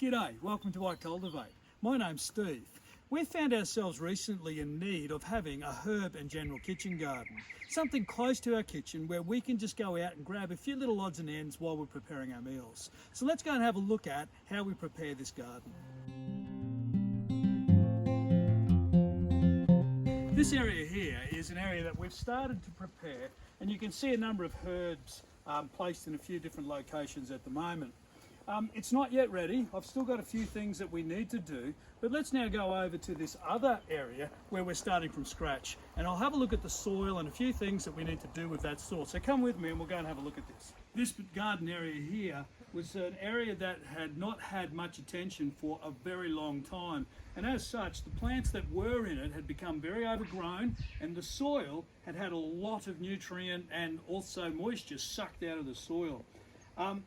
G'day, welcome to iCULTIVATE. My name's Steve. We found ourselves recently in need of having a herb and general kitchen garden. Something close to our kitchen where we can just go out and grab a few little odds and ends while we're preparing our meals. So let's go and have a look at how we prepare this garden. This area here is an area that we've started to prepare, and you can see a number of herbs placed in a few different locations at the moment. It's not yet ready. I've still got a few things that we need to do, but let's now go over to this other area where we're starting from scratch, and I'll have a look at the soil and a few things that we need to do with that soil. So come with me and we'll go and have a look at this. This garden area here was an area that had not had much attention for a very long time, and as such the plants that were in it had become very overgrown, and the soil had had a lot of nutrient and also moisture sucked out of the soil.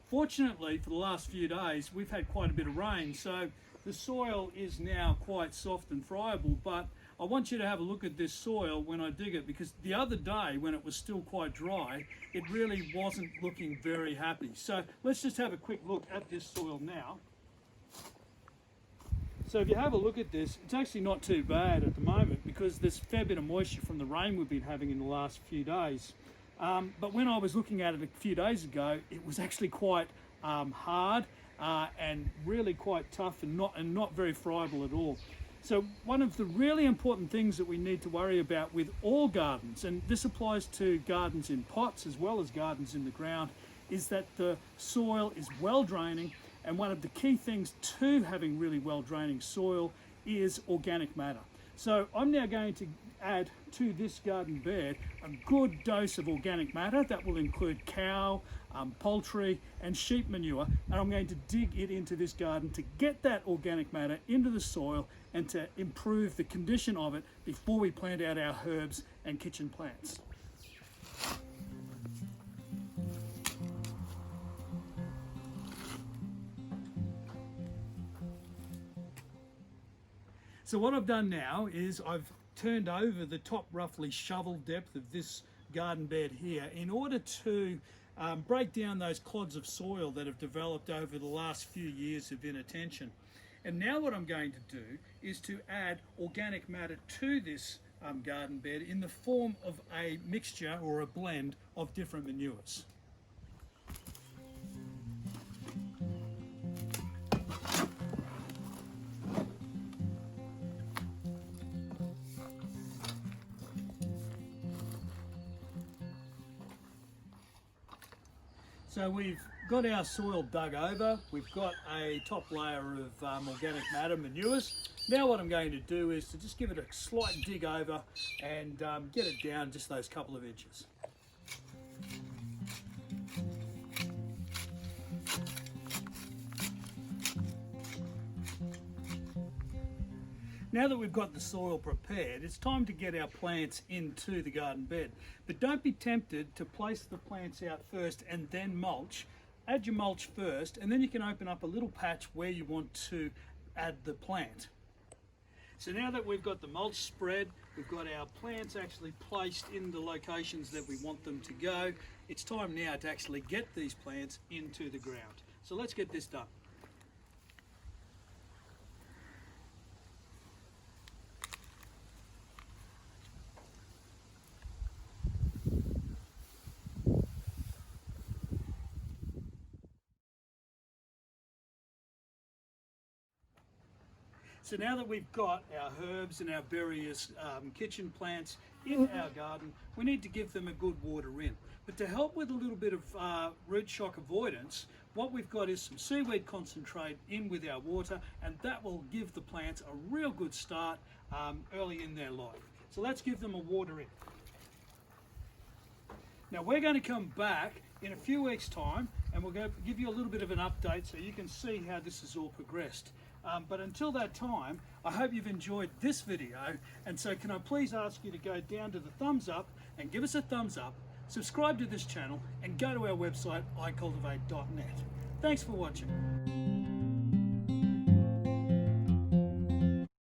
Fortunately, for the last few days, we've had quite a bit of rain, so the soil is now quite soft and friable, but I want you to have a look at this soil when I dig it, because the other day when it was still quite dry, it really wasn't looking very happy. So let's just have a quick look at this soil now. So if you have a look at this, it's actually not too bad at the moment because there's a fair bit of moisture from the rain we've been having in the last few days. But when I was looking at it a few days ago, it was actually quite hard and really quite tough and not very friable at all. So one of the really important things that we need to worry about with all gardens, and this applies to gardens in pots as well as gardens in the ground, is that the soil is well draining, and one of the key things to having really well draining soil is organic matter. So I'm now going to add to this garden bed a good dose of organic matter that will include cow, poultry and sheep manure, and I'm going to dig it into this garden to get that organic matter into the soil and to improve the condition of it before we plant out our herbs and kitchen plants. So what I've done now is I've turned over the top roughly shovel depth of this garden bed here in order to break down those clods of soil that have developed over the last few years of inattention. And now what I'm going to do is to add organic matter to this garden bed in the form of a mixture or a blend of different manures. So we've got our soil dug over, we've got a top layer of organic matter, manures. Now what I'm going to do is to just give it a slight dig over and get it down just those couple of inches. Now that we've got the soil prepared, it's time to get our plants into the garden bed. But don't be tempted to place the plants out first and then mulch. Add your mulch first, and then you can open up a little patch where you want to add the plant. So now that we've got the mulch spread, we've got our plants actually placed in the locations that we want them to go, it's time now to actually get these plants into the ground. So let's get this done. So now that we've got our herbs and our various kitchen plants in our garden, we need to give them a good water in. But to help with a little bit of root shock avoidance, what we've got is some seaweed concentrate in with our water, and that will give the plants a real good start early in their life. So let's give them a water in. Now we're going to come back in a few weeks' time and we'll give you a little bit of an update so you can see how this has all progressed. But until that time, I hope you've enjoyed this video, and so can I please ask you to go down to the thumbs up and give us a thumbs up, subscribe to this channel and go to our website iCULTIVATE.net. Thanks for watching.